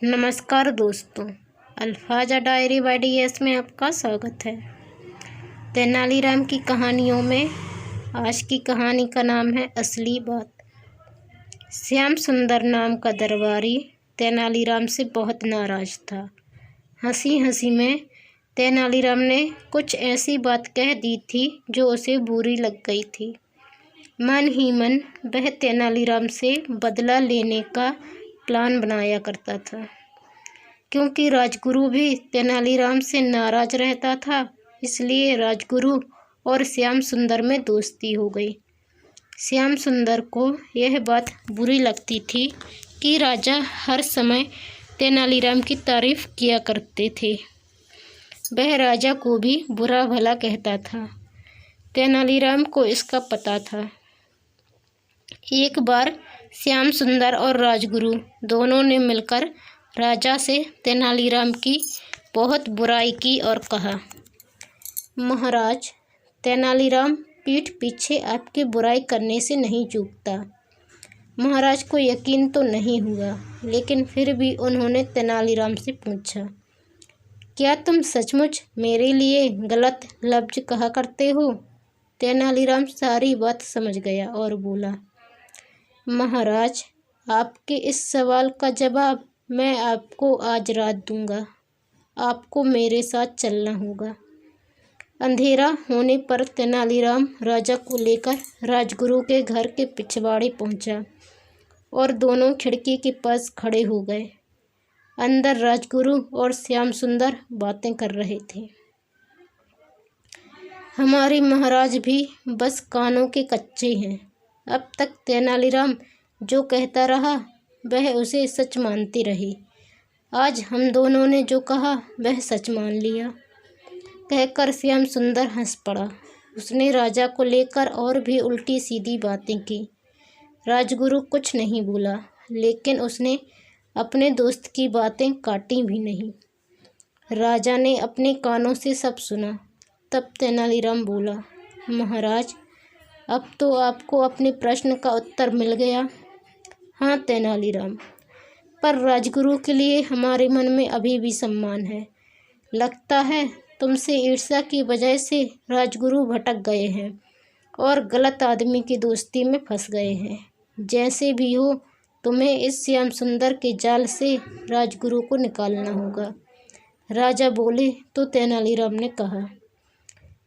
नमस्कार दोस्तों, अल्फाजा diary bye DS में आपका स्वागत है। तेनालीराम की कहानियों में आज की कहानी का नाम है असली बात। श्याम सुंदर नाम का दरबारी तेनालीराम से बहुत नाराज था। हंसी हंसी में तेनालीराम ने कुछ ऐसी बात कह दी थी जो उसे बुरी लग गई थी। मन ही मन वह तेनालीराम से बदला लेने का प्लान बनाया करता था। क्योंकि राजगुरु भी तेनालीराम से नाराज रहता था, इसलिए राजगुरु और श्याम सुंदर में दोस्ती हो गई। श्याम सुंदर को यह बात बुरी लगती थी कि राजा हर समय तेनालीराम की तारीफ किया करते थे। वह राजा को भी बुरा भला कहता था। तेनालीराम को इसका पता था। एक बार श्याम सुंदर और राजगुरु दोनों ने मिलकर राजा से तेनालीराम की बहुत बुराई की और कहा, महाराज, तेनालीराम पीठ पीछे आपकी बुराई करने से नहीं चूकता। महाराज को यकीन तो नहीं हुआ, लेकिन फिर भी उन्होंने तेनालीराम से पूछा, क्या तुम सचमुच मेरे लिए गलत लफ्ज कहा करते हो? तेनालीराम सारी बात समझ गया और बोला, महाराज, आपके इस सवाल का जवाब मैं आपको आज रात दूंगा। आपको मेरे साथ चलना होगा। अंधेरा होने पर तेनालीराम राजा को लेकर राजगुरु के घर के पिछवाड़े पहुंचा और दोनों खिड़की के पास खड़े हो गए। अंदर राजगुरु और श्याम सुंदर बातें कर रहे थे। हमारे महाराज भी बस कानों के कच्चे हैं। अब तक तेनालीराम जो कहता रहा वह उसे सच मानते रहे। आज हम दोनों ने जो कहा वह सच मान लिया, कहकर श्याम सुंदर हंस पड़ा। उसने राजा को लेकर और भी उल्टी सीधी बातें की। राजगुरु कुछ नहीं बोला, लेकिन उसने अपने दोस्त की बातें काटी भी नहीं। राजा ने अपने कानों से सब सुना। तब तेनालीराम बोला, महाराज, अब तो आपको अपने प्रश्न का उत्तर मिल गया। हाँ तेनालीराम, पर राजगुरु के लिए हमारे मन में अभी भी सम्मान है। लगता है तुमसे ईर्ष्या की वजह से राजगुरु भटक गए हैं और गलत आदमी की दोस्ती में फंस गए हैं। जैसे भी हो, तुम्हें इस श्याम सुंदर के जाल से राजगुरु को निकालना होगा। राजा बोले तो तेनालीराम ने कहा,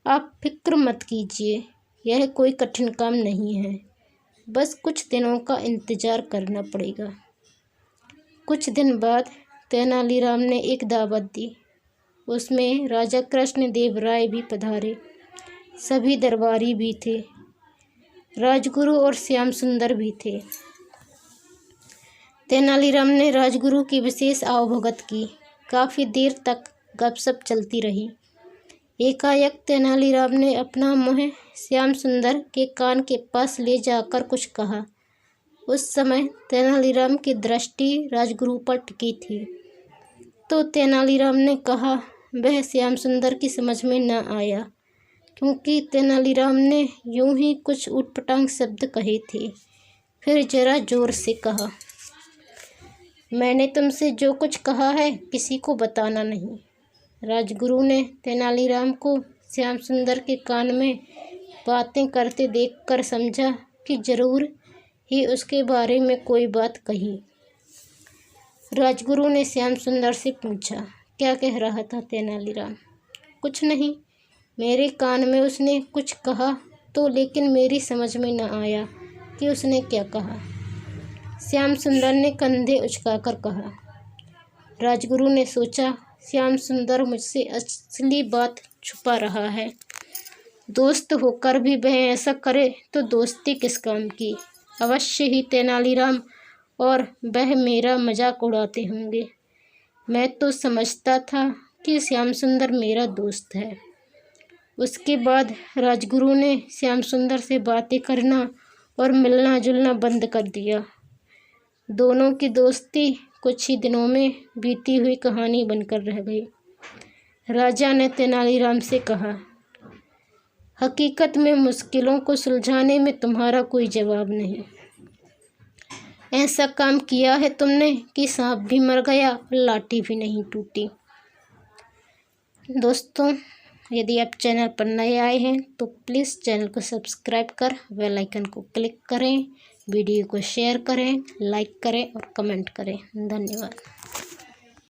आप फिक्र मत कीजिए, यह कोई कठिन काम नहीं है। बस कुछ दिनों का इंतजार करना पड़ेगा। कुछ दिन बाद तेनालीराम ने एक दावत दी। उसमें राजा कृष्णदेव राय भी पधारे। सभी दरबारी भी थे। राजगुरु और श्याम सुंदर भी थे। तेनालीराम ने राजगुरु की विशेष आवभगत की। काफ़ी देर तक गपशप चलती रही। एकाएक तेनालीराम ने अपना मुँह श्याम सुंदर के कान के पास ले जाकर कुछ कहा। उस समय तेनालीराम की दृष्टि राजगुरु पर टिकी थी। तो तेनालीराम ने कहा, वह श्याम सुंदर की समझ में न आया, क्योंकि तेनालीराम ने यूं ही कुछ उटपटांग शब्द कहे थे। फिर जरा जोर से कहा, मैंने तुमसे जो कुछ कहा है किसी को बताना नहीं। राजगुरु ने तेनालीराम को श्याम सुंदर के कान में बातें करते देखकर समझा कि जरूर ही उसके बारे में कोई बात कही। राजगुरु ने श्याम सुंदर से पूछा, क्या कह रहा था तेनालीराम? कुछ नहीं, मेरे कान में उसने कुछ कहा तो, लेकिन मेरी समझ में न आया कि उसने क्या कहा। श्याम सुंदर ने कंधे उचकाकर कहा। राजगुरु ने सोचा, श्याम सुंदर मुझसे असली बात छुपा रहा है। दोस्त होकर भी वह ऐसा करे तो दोस्ती किस काम की। अवश्य ही तेनालीराम और वह मेरा मजाक उड़ाते होंगे। मैं तो समझता था कि श्याम सुंदर मेरा दोस्त है। उसके बाद राजगुरु ने श्याम सुंदर से बातें करना और मिलना जुलना बंद कर दिया। दोनों की दोस्ती कुछ ही दिनों में बीती हुई कहानी बनकर रह गई। राजा ने तेनालीराम से कहा, हकीकत में मुश्किलों को सुलझाने में तुम्हारा कोई जवाब नहीं। ऐसा काम किया है तुमने कि सांप भी मर गया और लाठी भी नहीं टूटी। दोस्तों, यदि आप चैनल पर नए आए हैं तो प्लीज़ चैनल को सब्सक्राइब कर बेल आइकन को क्लिक करें, वीडियो को शेयर करें, लाइक करें और कमेंट करें। धन्यवाद।